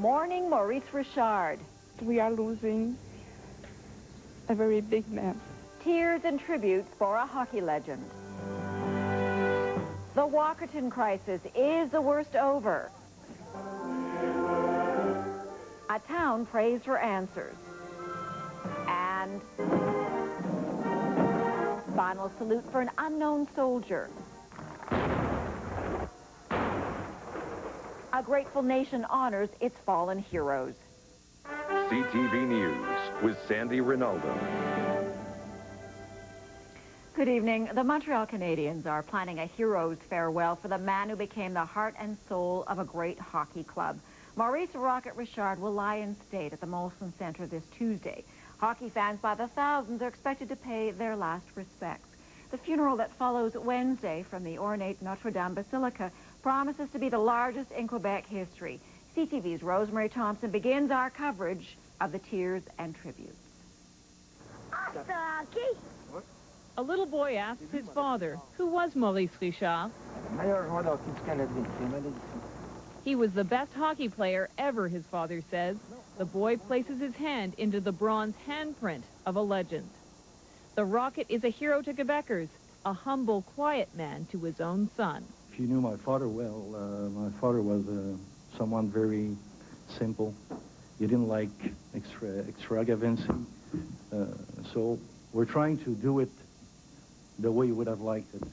mourning Maurice Richard. We are losing a very big man. Tears and tributes for a hockey legend. The Walkerton crisis, is the worst over? A town prays for answers. And final salute for an unknown soldier. A grateful nation honors its fallen heroes. CTV News with Sandy Rinaldo. Good evening. The Montreal Canadiens are planning a hero's farewell for the man who became the heart and soul of a great hockey club. Maurice "Rocket" Richard will lie in state at the Molson Centre this Tuesday. Hockey fans by the thousands are expected to pay their last respects. The funeral that follows Wednesday from the ornate Notre Dame Basilica promises to be the largest in Quebec history. CTV's Rosemary Thompson begins our coverage of the tears and tributes. A little boy asks his father, who was Maurice Richard. He was the best hockey player ever, his father says. The boy places his hand into the bronze handprint of a legend. The Rocket is a hero to Quebecers, a humble, quiet man to his own son. If you knew my father well, my father was someone very simple. He didn't like extravagancy. So we're trying to do it the way he would have liked it.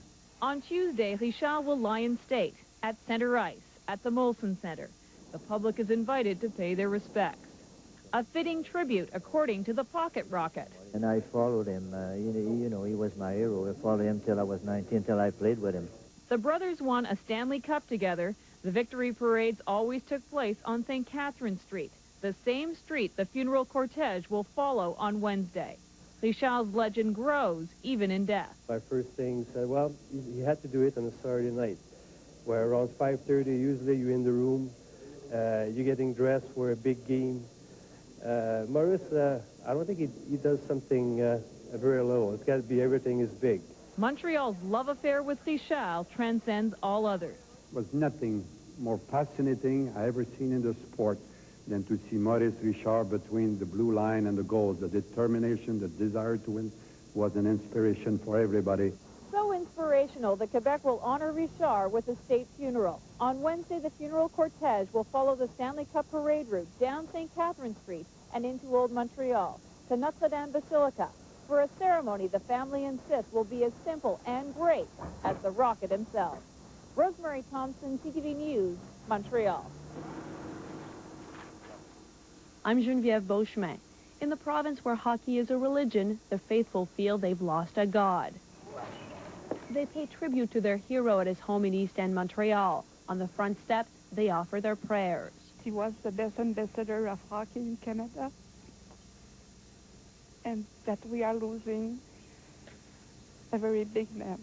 On Tuesday, Richard will lie in state at Center Ice at the Molson Centre. The public is invited to pay their respects. A fitting tribute, according to the Pocket Rocket. And I followed him. You know, he was my hero. I followed him till I was 19, till I played with him. The brothers won a Stanley Cup together. The victory parades always took place on St. Catherine Street, the same street the funeral cortege will follow on Wednesday. Richard's legend grows even in death. My first thing said, well, you had to do it on a Saturday night, where around 5:30, usually you're in the room, you're getting dressed for a big game. Maurice, I don't think he does something very little. It's got to be everything is big. Montreal's love affair with Richard transcends all others. Was nothing more fascinating I ever seen in the sport than to see Maurice Richard between the blue line and the goals. The determination, the desire to win was an inspiration for everybody. So inspirational that Quebec will honor Richard with a state funeral. On Wednesday, the funeral cortege will follow the Stanley Cup parade route down St. Catherine Street and into Old Montreal to Notre Dame Basilica for a ceremony the family insists will be as simple and great as the Rocket himself. Rosemary Thompson, CTV News, Montreal. I'm Geneviève Beauchemin. In the province where hockey is a religion, the faithful feel they've lost a god. They pay tribute to their hero at his home in East End, Montreal. On the front steps, they offer their prayers. He was the best ambassador of hockey in Canada. And that we are losing a very big man.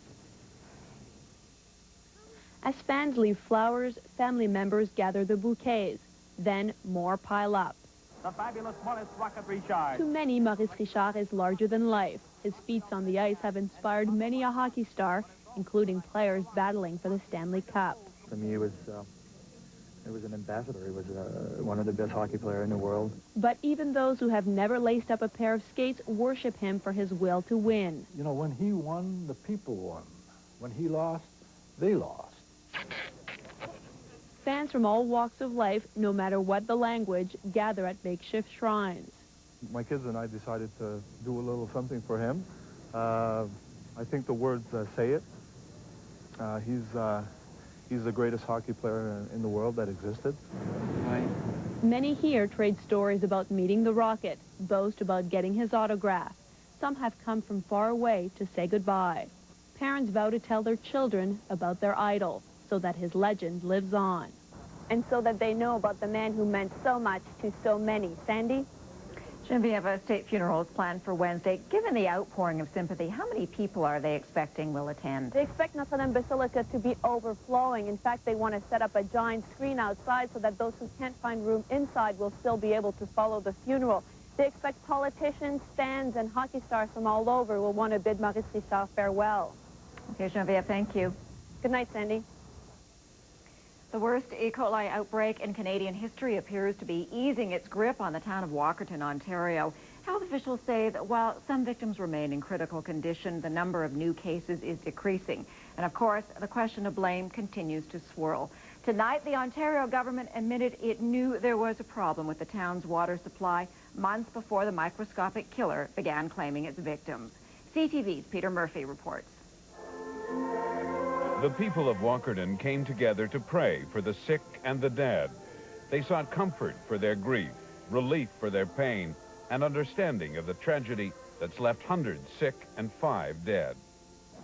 As fans leave flowers, family members gather the bouquets. Then more pile up. The fabulous Maurice "Rocket" Richard. To many, Maurice Richard is larger than life. His feats on the ice have inspired many a hockey star, including players battling for the Stanley Cup. For me, it was an ambassador. He was one of the best hockey players in the world. But even those who have never laced up a pair of skates worship him for his will to win. You know, when he won, the people won. When he lost, they lost. Fans from all walks of life, no matter what the language, gather at makeshift shrines. My kids and I decided to do a little something for him. I think the words say it. He's the greatest hockey player in the world that existed. Many here trade stories about meeting the Rocket, boast about getting his autograph. Some have come from far away to say goodbye. Parents vow to tell their children about their idol, so that his legend lives on. And so that they know about the man who meant so much to so many. Sandy? Genevieve, a state funeral is planned for Wednesday. Given the outpouring of sympathy, how many people are they expecting will attend? They expect Notre Dame Basilica to be overflowing. In fact, they want to set up a giant screen outside so that those who can't find room inside will still be able to follow the funeral. They expect politicians, fans, and hockey stars from all over will want to bid Maurice Richard farewell. Okay, Genevieve, thank you. Good night, Sandy. The worst E. coli outbreak in Canadian history appears to be easing its grip on the town of Walkerton, Ontario. Health officials say that while some victims remain in critical condition, the number of new cases is decreasing. And of course, the question of blame continues to swirl. Tonight, the Ontario government admitted it knew there was a problem with the town's water supply months before the microscopic killer began claiming its victims. CTV's Peter Murphy reports. The people of Walkerton came together to pray for the sick and the dead. They sought comfort for their grief, relief for their pain, and understanding of the tragedy that's left hundreds sick and 5 dead.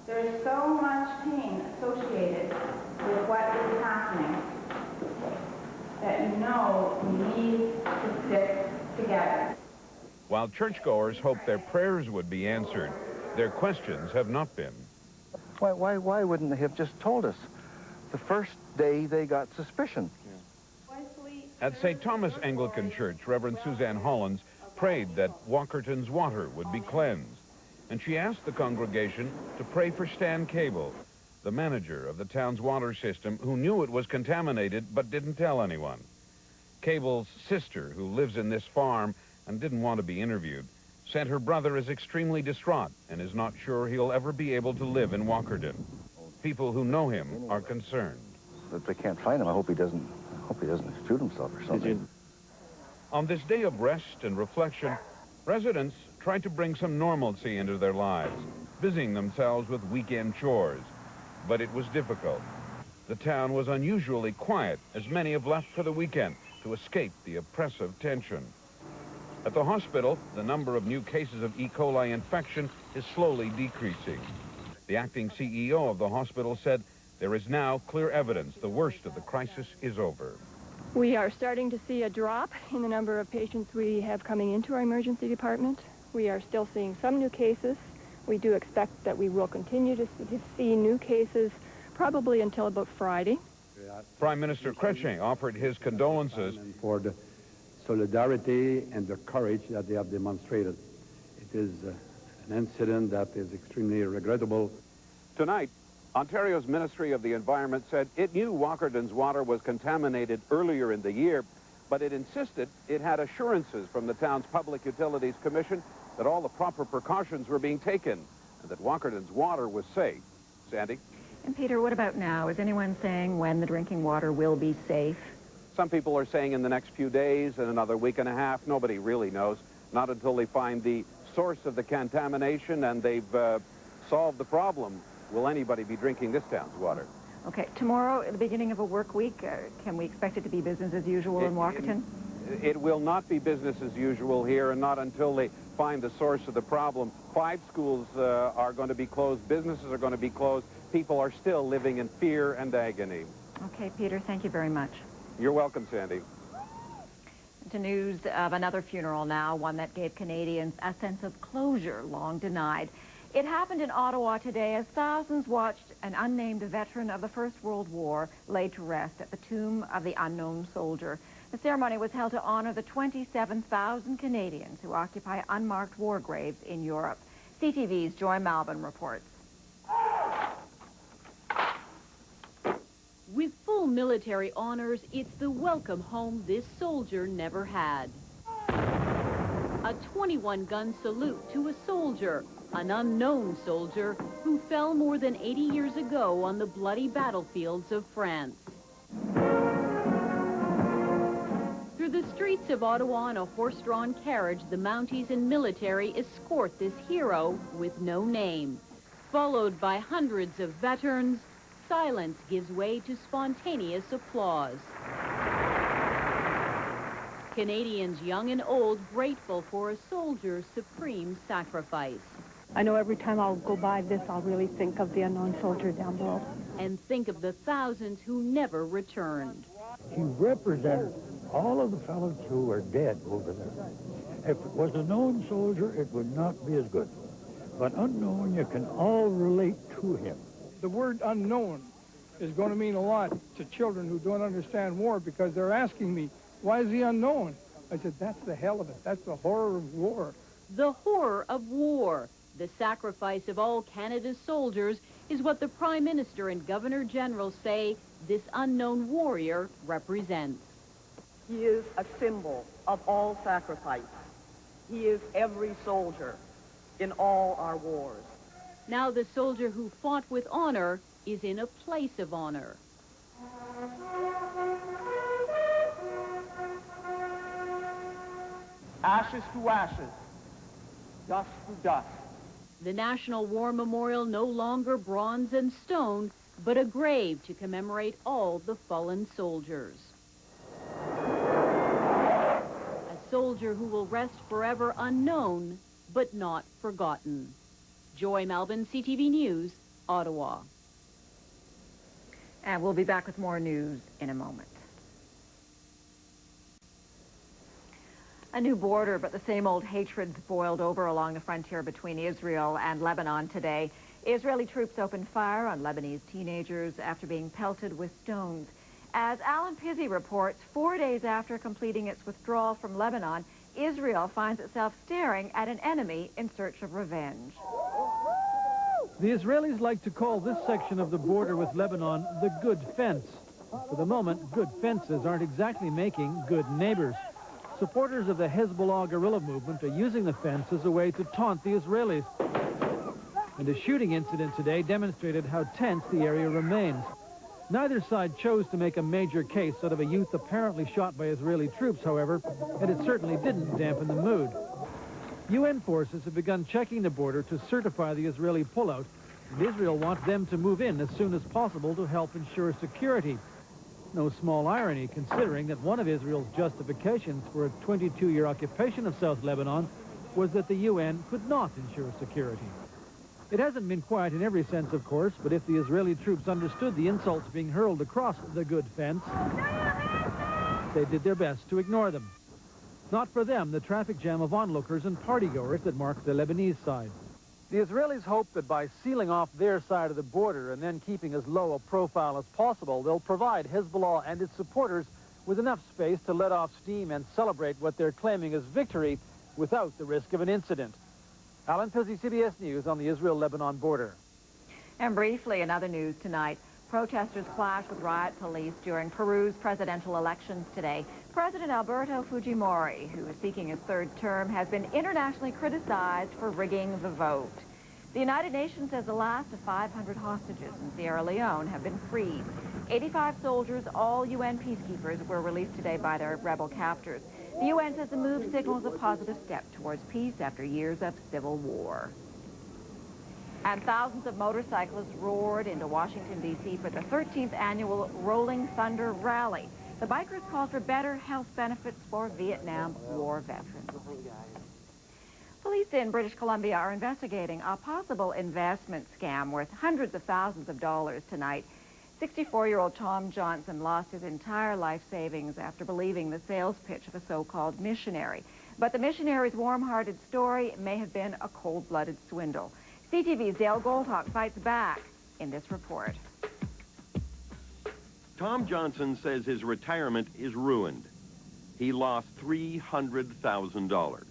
There's so much pain associated with what is happening that you know we need to stick together. While churchgoers hope their prayers would be answered, their questions have not been. Why wouldn't they have just told us the first day they got suspicion? At St. Thomas Anglican Church, Reverend Suzanne Hollins prayed that Walkerton's water would be cleansed, and she asked the congregation to pray for Stan Cable, the manager of the town's water system, who knew it was contaminated but didn't tell anyone. Cable's sister, who lives in this farm and didn't want to be interviewed, said her brother is extremely distraught and is not sure he'll ever be able to live in Walkerton. People who know him are concerned. If they can't find him, I hope he doesn't shoot himself or something. On this day of rest and reflection, residents tried to bring some normalcy into their lives, busying themselves with weekend chores. But it was difficult. The town was unusually quiet, as many have left for the weekend to escape the oppressive tension. At the hospital, the number of new cases of E. coli infection is slowly decreasing. The acting CEO of the hospital said there is now clear evidence the worst of the crisis is over. We are starting to see a drop in the number of patients we have coming into our emergency department. We are still seeing some new cases. We do expect that we will continue to see new cases probably until about Friday. Prime Minister Chrétien offered his condolences for the solidarity and the courage that they have demonstrated. It is an incident that is extremely regrettable. Tonight, Ontario's Ministry of the Environment said it knew Walkerton's water was contaminated earlier in the year, but it insisted it had assurances from the town's Public Utilities Commission that all the proper precautions were being taken and that Walkerton's water was safe. Sandy? And Peter, what about now? Is anyone saying when the drinking water will be safe? Some people are saying in the next few days, in another week and a half. Nobody really knows. Not until they find the source of the contamination and they've solved the problem will anybody be drinking this town's water. Okay, tomorrow, at the beginning of a work week, can we expect it to be business as usual in Walkerton? It will not be business as usual here, and not until they find the source of the problem. 5 schools are going to be closed. Businesses are going to be closed. People are still living in fear and agony. Okay, Peter, thank you very much. You're welcome, Sandy. To news of another funeral now, one that gave Canadians a sense of closure long denied. It happened in Ottawa today as thousands watched an unnamed veteran of the First World War laid to rest at the tomb of the unknown soldier. The ceremony was held to honor the 27,000 Canadians who occupy unmarked war graves in Europe. CTV's Joy Malvin reports. With full military honors, it's the welcome home this soldier never had. A 21-gun salute to a soldier, an unknown soldier who fell more than 80 years ago on the bloody battlefields of France. Through the streets of Ottawa in a horse-drawn carriage, the Mounties and military escort this hero with no name. Followed by hundreds of veterans, silence gives way to spontaneous applause. Canadians young and old grateful for a soldier's supreme sacrifice. I know every time I'll go by this, I'll really think of the unknown soldier down below. And think of the thousands who never returned. He represented all of the fellows who were dead over there. If it was a known soldier, it would not be as good. But unknown, you can all relate to him. The word unknown is going to mean a lot to children who don't understand war, because they're asking me, why is he unknown? I said, that's the hell of it. That's the horror of war. The horror of war. The sacrifice of all Canada's soldiers is what the Prime Minister and Governor General say this unknown warrior represents. He is a symbol of all sacrifice. He is every soldier in all our wars. Now the soldier who fought with honor is in a place of honor. Ashes to ashes, dust to dust. The National War Memorial no longer bronze and stone, but a grave to commemorate all the fallen soldiers. A soldier who will rest forever unknown, but not forgotten. Joy Melvin, CTV News, Ottawa. And we'll be back with more news in a moment. A new border, but the same old hatreds boiled over along the frontier between Israel and Lebanon today. Israeli troops opened fire on Lebanese teenagers after being pelted with stones. As Alan Pizzi reports, 4 days after completing its withdrawal from Lebanon, Israel finds itself staring at an enemy in search of revenge. The Israelis like to call this section of the border with Lebanon the good fence. For the moment, good fences aren't exactly making good neighbors. Supporters of the Hezbollah guerrilla movement are using the fence as a way to taunt the Israelis. And a shooting incident today demonstrated how tense the area remains. Neither side chose to make a major case out of a youth apparently shot by Israeli troops, however, and it certainly didn't dampen the mood. UN forces have begun checking the border to certify the Israeli pullout, and Israel wants them to move in as soon as possible to help ensure security. No small irony, considering that one of Israel's justifications for a 22-year occupation of South Lebanon was that the UN could not ensure security. It hasn't been quiet in every sense, of course, but if the Israeli troops understood the insults being hurled across the good fence, they did their best to ignore them. Not for them, the traffic jam of onlookers and partygoers that marked the Lebanese side. The Israelis hope that by sealing off their side of the border and then keeping as low a profile as possible, they'll provide Hezbollah and its supporters with enough space to let off steam and celebrate what they're claiming as victory without the risk of an incident. Alan Pizzi, CBS News, on the Israel-Lebanon border. And briefly, in other news tonight, protesters clashed with riot police during Peru's presidential elections today. President Alberto Fujimori, who is seeking his third term, has been internationally criticized for rigging the vote. The United Nations says the last of 500 hostages in Sierra Leone have been freed. 85 soldiers, all UN peacekeepers, were released today by their rebel captors. The UN says the move signals a positive step towards peace after years of civil war. And thousands of motorcyclists roared into Washington, D.C. for the 13th annual Rolling Thunder Rally. The bikers called for better health benefits for Vietnam War veterans. Police in British Columbia are investigating a possible investment scam worth hundreds of thousands of dollars tonight. 64-year-old Tom Johnson lost his entire life savings after believing the sales pitch of a so-called missionary. But the missionary's warm-hearted story may have been a cold-blooded swindle. CTV's Dale Goldhawk fights back in this report. Tom Johnson says his retirement is ruined. He lost $300,000.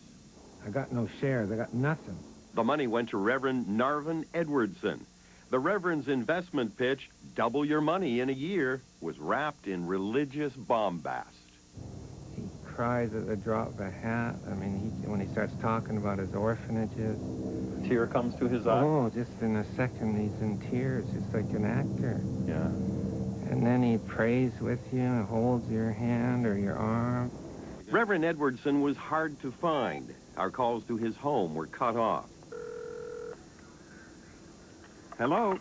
I got no shares. I got nothing. The money went to Reverend Narvin Edwardson. The Reverend's investment pitch, double your money in a year, was wrapped in religious bombast. He cries at the drop of a hat. I mean, when he starts talking about his orphanages. A tear comes to his eye? Oh, just in a second, he's in tears, just like an actor. Yeah. And then he prays with you and holds your hand or your arm. Reverend Edwardson was hard to find. Our calls to his home were cut off. Hello?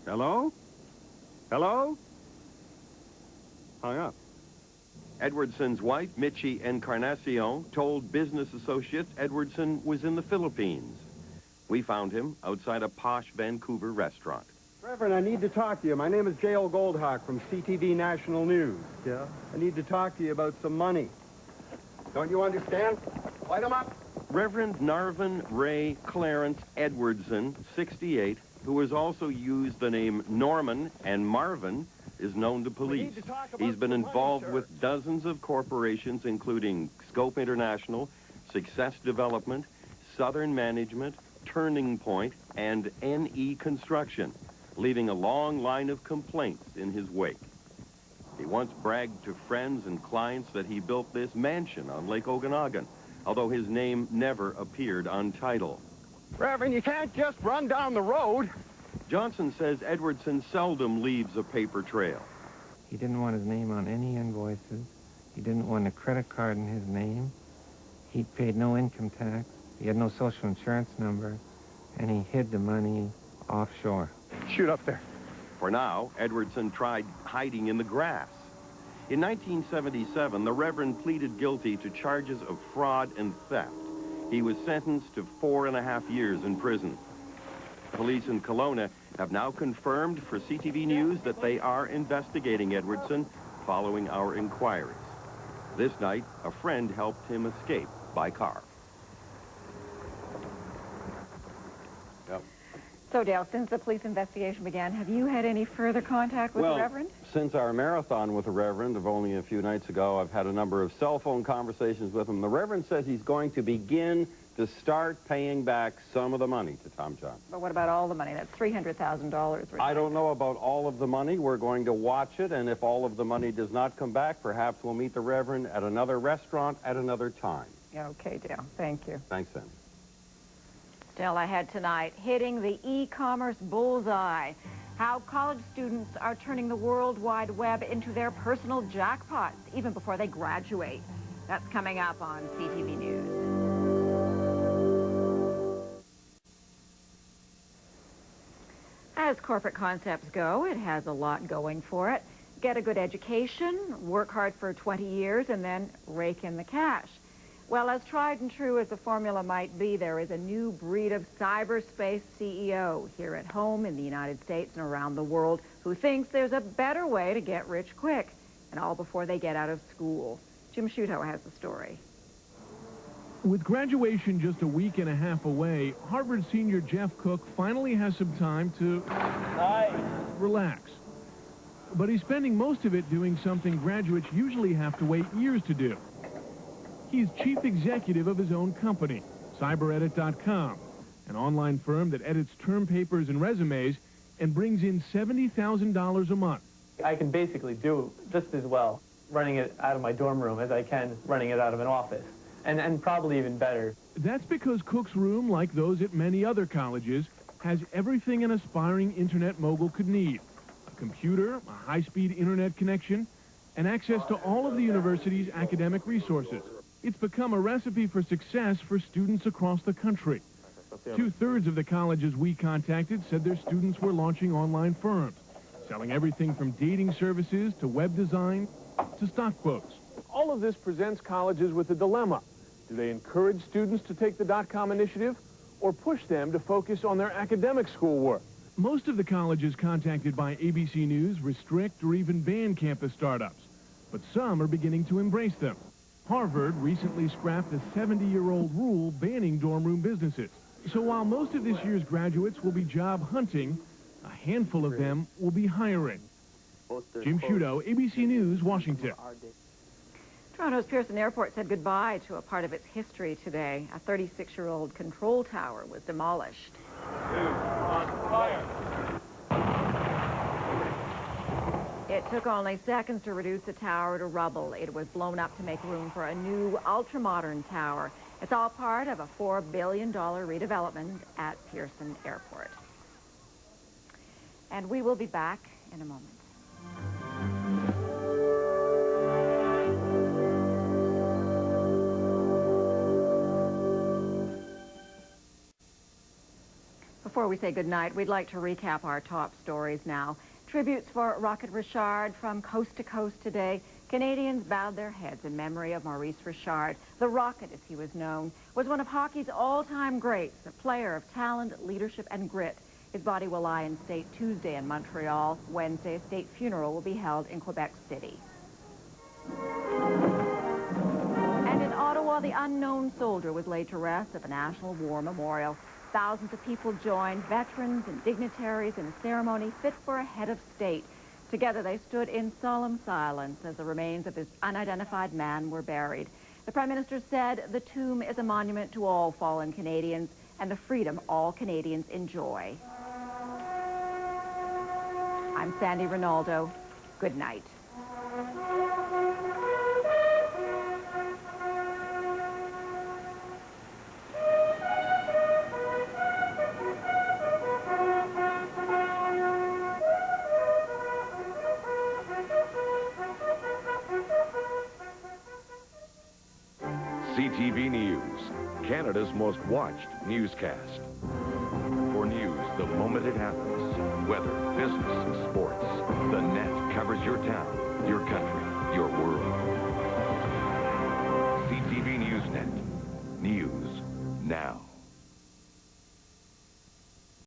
Hello? Hello? Hung up. Edwardson's wife, Michi Encarnacion, told business associates Edwardson was in the Philippines. We found him outside a posh Vancouver restaurant. Reverend, I need to talk to you. My name is Dale Goldhawk from CTV National News. Yeah? I need to talk to you about some money. Don't you understand? Light 'em up. Reverend Narvin Ray Clarence Edwardson, 68, who has also used the name Norman and Marvin, is known to police. He's been involved with dozens of corporations, including Scope International, Success Development, Southern Management, Turning Point, and NE Construction. leaving a long line of complaints in his wake. He once bragged to friends and clients that he built this mansion on Lake Okanagan, although his name never appeared on title. Reverend, you can't just run down the road. Johnson says Edwardson seldom leaves a paper trail. He didn't want his name on any invoices. He didn't want a credit card in his name. He paid no income tax. He had no social insurance number. And he hid the money offshore. Shoot up there. For now, Edwardson tried hiding in the grass. In 1977, the Reverend pleaded guilty to charges of fraud and theft. He was sentenced to 4.5 years in prison. Police in Kelowna have now confirmed for CTV News that they are investigating Edwardson following our inquiries. This night, a friend helped him escape by car. Yep. So, Dale, since the police investigation began, have you had any further contact with the Reverend? Since our marathon with the Reverend of only a few nights ago, I've had a number of cell phone conversations with him. The Reverend says he's going to begin to start paying back some of the money to Tom Johnson. But what about all the money? That's $300,000. I don't know about all of the money. We're going to watch it, and if all of the money does not come back, perhaps we'll meet the Reverend at another restaurant at another time. Okay, Dale. Thank you. Thanks, Sandy. Still ahead tonight, hitting the e-commerce bullseye. How college students are turning the World Wide Web into their personal jackpots, even before they graduate. That's coming up on CTV News. As corporate concepts go, it has a lot going for it. Get a good education, work hard for 20 years, and then rake in the cash. Well, as tried and true as the formula might be, there is a new breed of cyberspace CEO here at home in the United States and around the world who thinks there's a better way to get rich quick, and all before they get out of school. Jim Shuto has the story. With graduation just a week and a half away, Harvard senior Jeff Cook finally has some time to relax. But he's spending most of it doing something graduates usually have to wait years to do. He's chief executive of his own company, CyberEdit.com, an online firm that edits term papers and resumes and brings in $70,000 a month. I can basically do just as well running it out of my dorm room as I can running it out of an office, and probably even better. That's because Cook's room, like those at many other colleges, has everything an aspiring internet mogul could need. A computer, a high-speed internet connection, and access to all of the university's academic resources. It's become a recipe for success for students across the country. 2/3 of the colleges we contacted said their students were launching online firms, selling everything from dating services to web design to stock quotes. All of this presents colleges with a dilemma. Do they encourage students to take the .com initiative or push them to focus on their academic schoolwork? Most of the colleges contacted by ABC News restrict or even ban campus startups, but some are beginning to embrace them. Harvard recently scrapped a 70-year-old rule banning dorm room businesses. So while most of this year's graduates will be job hunting, a handful of them will be hiring. Jim Shuto, ABC News, Washington. Toronto's Pearson Airport said goodbye to a part of its history today. A 36-year-old control tower was demolished. It took only seconds to reduce the tower to rubble. It was blown up to make room for a new, ultra-modern tower. It's all part of a $4 billion redevelopment at Pearson Airport. And we will be back in a moment. Before we say goodnight, we'd like to recap our top stories now. Tributes for Rocket Richard from coast to coast today. Canadians bowed their heads in memory of Maurice Richard. The Rocket, as he was known, was one of hockey's all-time greats, a player of talent, leadership, and grit. His body will lie in state Tuesday in Montreal. Wednesday, a state funeral will be held in Quebec City. And in Ottawa, the unknown soldier was laid to rest at the National War Memorial. Thousands of people joined, veterans and dignitaries, in a ceremony fit for a head of state. Together they stood in solemn silence as the remains of this unidentified man were buried. The Prime Minister said the tomb is a monument to all fallen Canadians and the freedom all Canadians enjoy. I'm Sandy Ronaldo. Good night. CTV News, Canada's most watched newscast. For news the moment it happens, weather, business, sports, the net covers your town, your country, your world. CTV News Net. News now.